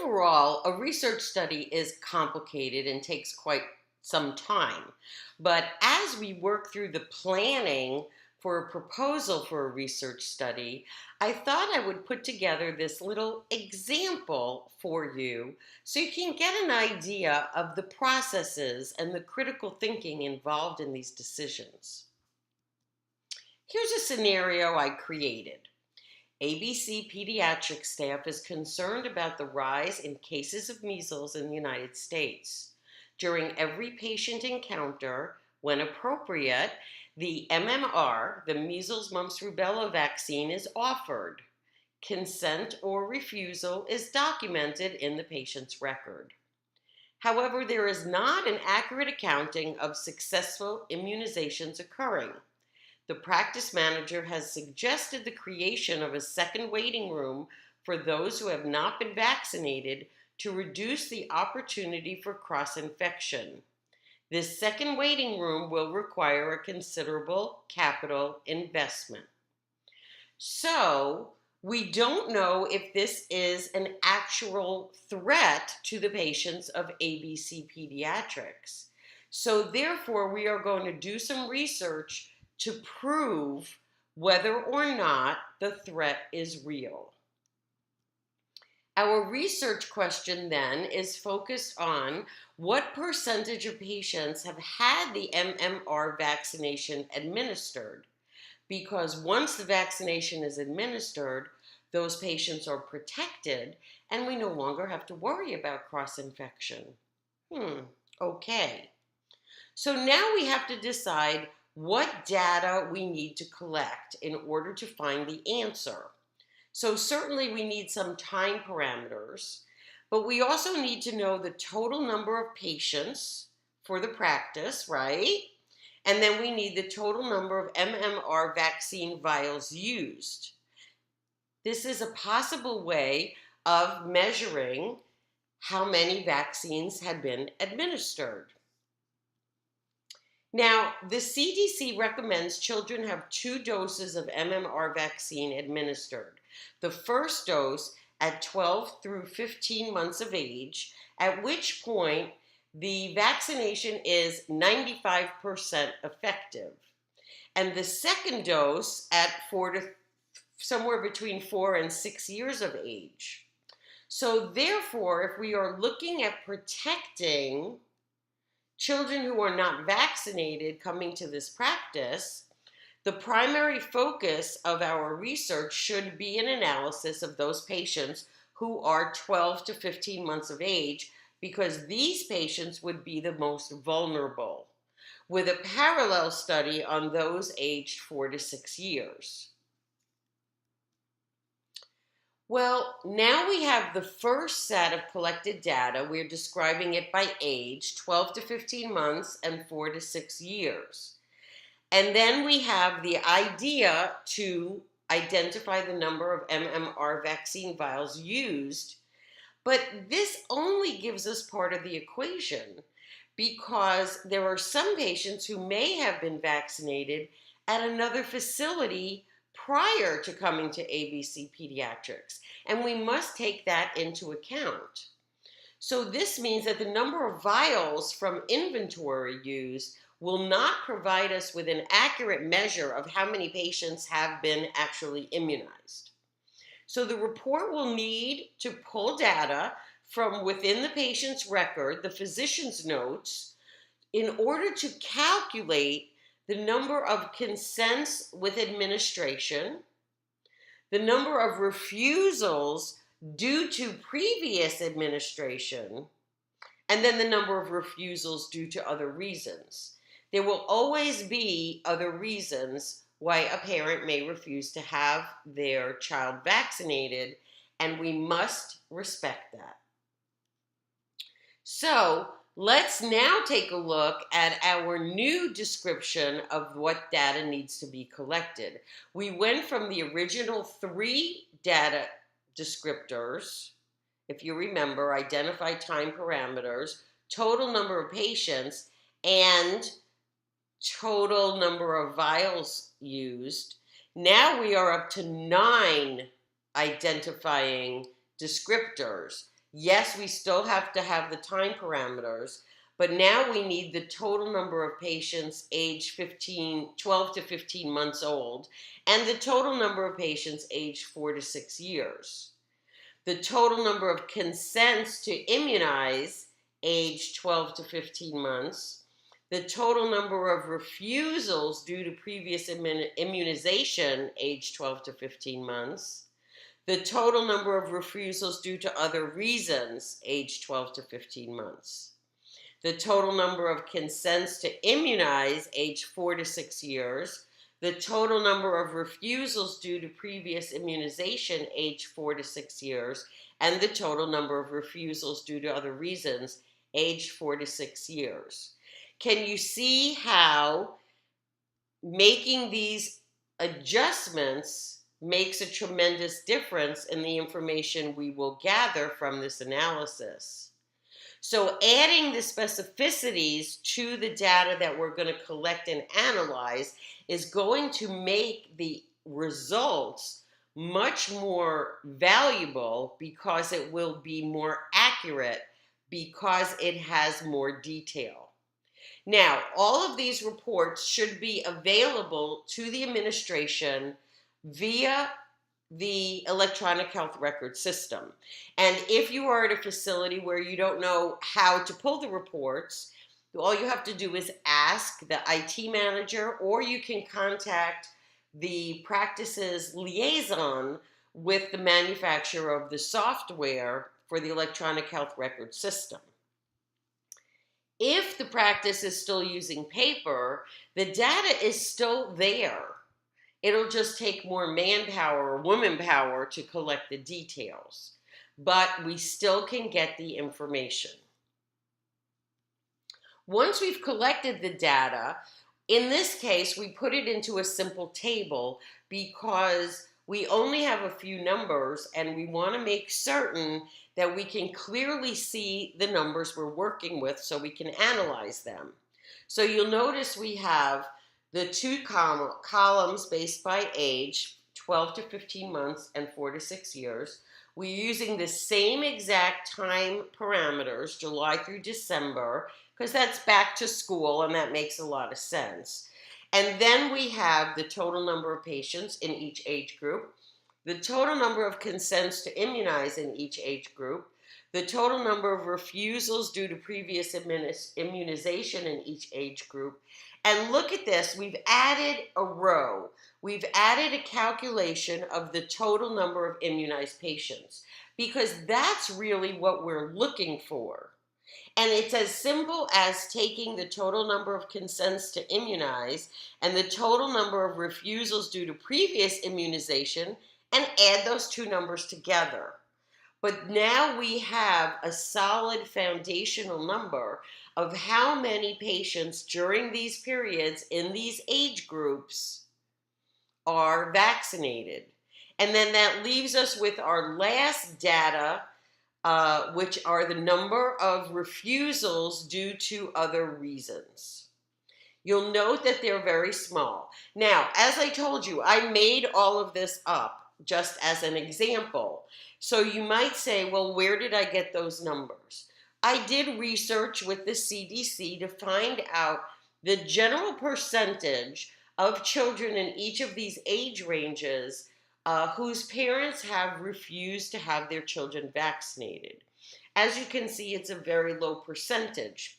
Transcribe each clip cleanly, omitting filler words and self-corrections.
overall, a research study is complicated and takes quite some time. But as we work through the planning for a proposal for a research study, I thought I would put together this little example for you so you can get an idea of the processes and the critical thinking involved in these decisions. Here's a scenario I created. ABC pediatric staff is concerned about the rise in cases of measles in the United States. During every patient encounter, when appropriate, the MMR, the measles, mumps, rubella vaccine, is offered. Consent or refusal is documented in the patient's record. However, there is not an accurate accounting of successful immunizations occurring. The practice manager has suggested the creation of a second waiting room for those who have not been vaccinated to reduce the opportunity for cross-infection. This second waiting room will require a considerable capital investment. So, we don't know if this is an actual threat to the patients of ABC Pediatrics. So, therefore, we are going to do some research to prove whether or not the threat is real. Our research question then is focused on what percentage of patients have had the MMR vaccination administered, because once the vaccination is administered, those patients are protected and we no longer have to worry about cross-infection. Okay. So now we have to decide what data we need to collect in order to find the answer. So certainly we need some time parameters, but we also need to know the total number of patients for the practice, right? And then we need the total number of MMR vaccine vials used. This is a possible way of measuring how many vaccines had been administered. Now, the CDC recommends children have 2 doses of MMR vaccine administered. The first dose at 12 through 15 months of age, at which point the vaccination is 95% effective. And the second dose at somewhere between 4 and 6 years of age. So therefore, if we are looking at protecting children who are not vaccinated coming to this practice, the primary focus of our research should be an analysis of those patients who are 12 to 15 months of age, because these patients would be the most vulnerable, with a parallel study on those aged 4 to 6 years. Well, now we have the first set of collected data. We're describing it by age, 12 to 15 months and 4 to 6 years. And then we have the idea to identify the number of MMR vaccine vials used. But this only gives us part of the equation, because there are some patients who may have been vaccinated at another facility prior to coming to ABC Pediatrics, and we must take that into account. So this means that the number of vials from inventory used will not provide us with an accurate measure of how many patients have been actually immunized. So the report will need to pull data from within the patient's record, the physician's notes, in order to calculate the number of consents with administration, the number of refusals due to previous administration, and then the number of refusals due to other reasons. There will always be other reasons why a parent may refuse to have their child vaccinated, and we must respect that. So, let's now take a look at our new description of what data needs to be collected. We went from the original 3 data descriptors, if you remember, identify time parameters, total number of patients, and total number of vials used. Now we are up to 9 identifying descriptors. Yes, we still have to have the time parameters, but now we need the total number of patients aged 12 to 15 months old, and the total number of patients aged 4 to 6 years. The total number of consents to immunize aged 12 to 15 months, the total number of refusals due to previous immunization aged 12 to 15 months, the total number of refusals due to other reasons aged 12 to 15 months, the total number of consents to immunize aged 4 to 6 years, the total number of refusals due to previous immunization aged 4 to 6 years, and the total number of refusals due to other reasons aged 4 to 6 years. Can you see how making these adjustments makes a tremendous difference in the information we will gather from this analysis? So adding the specificities to the data that we're going to collect and analyze is going to make the results much more valuable because it will be more accurate because it has more detail. Now, all of these reports should be available to the administration via the electronic health record system. And if you are at a facility where you don't know how to pull the reports, all you have to do is ask the IT manager, or you can contact the practice's liaison with the manufacturer of the software for the electronic health record system. If the practice is still using paper, the data is still there. It'll just take more manpower or woman power to collect the details, but we still can get the information. Once we've collected the data, in this case, we put it into a simple table because we only have a few numbers and we want to make certain that we can clearly see the numbers we're working with so we can analyze them. So you'll notice we have the two columns based by age, 12 to 15 months and 4 to 6 years. We're using the same exact time parameters, July through December, because that's back to school and that makes a lot of sense. And then we have the total number of patients in each age group, the total number of consents to immunize in each age group, the total number of refusals due to previous immunization in each age group. And look at this, we've added a row. We've added a calculation of the total number of immunized patients because that's really what we're looking for. And it's as simple as taking the total number of consents to immunize and the total number of refusals due to previous immunization and add those two numbers together. But now we have a solid foundational number of how many patients during these periods in these age groups are vaccinated. And then that leaves us with our last data, which are the number of refusals due to other reasons. You'll note that they're very small. Now, as I told you, I made all of this up just as an example. So you might say, well, where did I get those numbers? I did research with the CDC to find out the general percentage of children in each of these age ranges whose parents have refused to have their children vaccinated. As you can see, it's a very low percentage.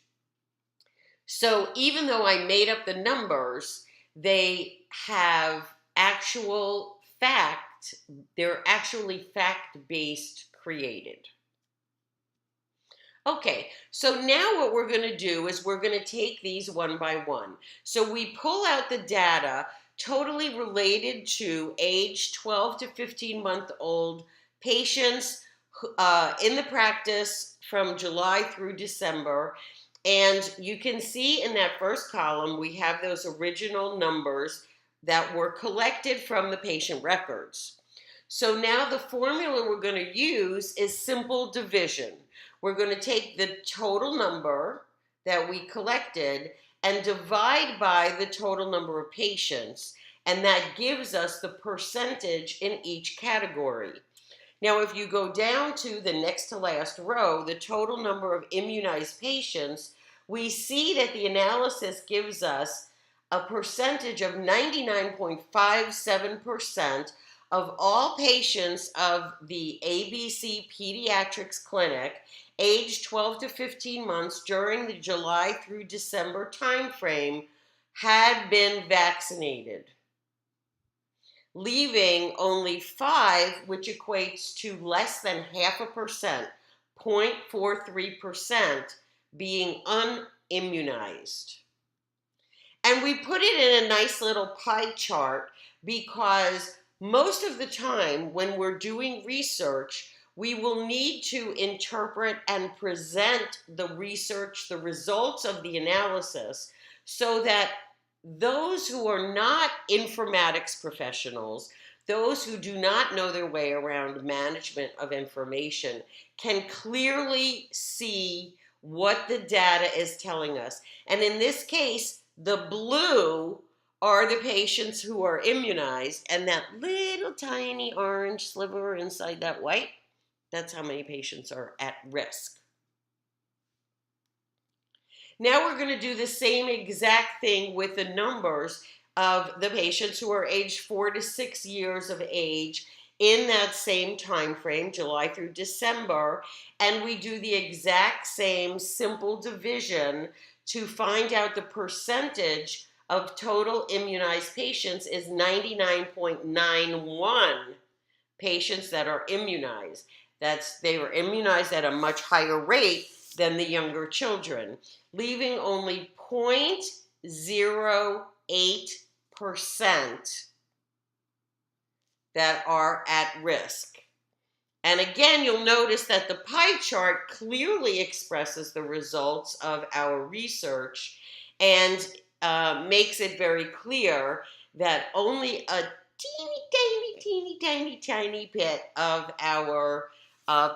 So even though I made up the numbers, they have actual fact. They're actually fact-based created. Okay, so now what we're going to do is we're going to take these one by one. So we pull out the data totally related to age 12 to 15 month old patients in the practice from July through December. And you can see in that first column, we have those original numbers that were collected from the patient records. So now the formula we're going to use is simple division. We're going to take the total number that we collected and divide by the total number of patients, and that gives us the percentage in each category. Now, if you go down to the next to last row, the total number of immunized patients, we see that the analysis gives us a percentage of 99.57% of all patients of the ABC Pediatrics Clinic aged 12 to 15 months during the July through December timeframe had been vaccinated, leaving only 5, which equates to less than 0.5%, 0.43%, being unimmunized. And we put it in a nice little pie chart because most of the time when we're doing research, we will need to interpret and present the research, the results of the analysis, so that those who are not informatics professionals, those who do not know their way around management of information, can clearly see what the data is telling us. And in this case, the blue are the patients who are immunized, and that little tiny orange sliver inside that white, that's how many patients are at risk. Now we're going to do the same exact thing with the numbers of the patients who are aged 4 to 6 years of age in that same time frame, July through December, and we do the exact same simple division to find out the percentage of total immunized patients is 99.91 patients that are immunized. They were immunized at a much higher rate than the younger children, leaving only 0.08% that are at risk. And again, you'll notice that the pie chart clearly expresses the results of our research and makes it very clear that only a teeny bit of our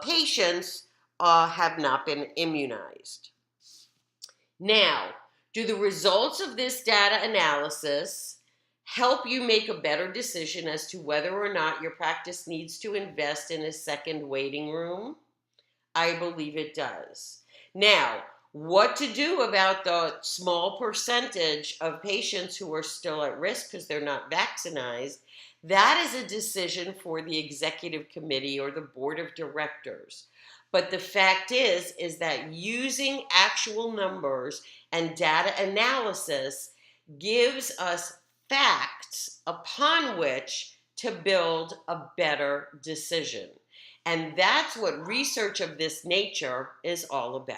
patients have not been immunized. Now, do the results of this data analysis help you make a better decision as to whether or not your practice needs to invest in a second waiting room? I believe it does. Now, what to do about the small percentage of patients who are still at risk because they're not vaccinated, that is a decision for the executive committee or the board of directors. But the fact is that using actual numbers and data analysis gives us facts upon which to build a better decision. And that's what research of this nature is all about.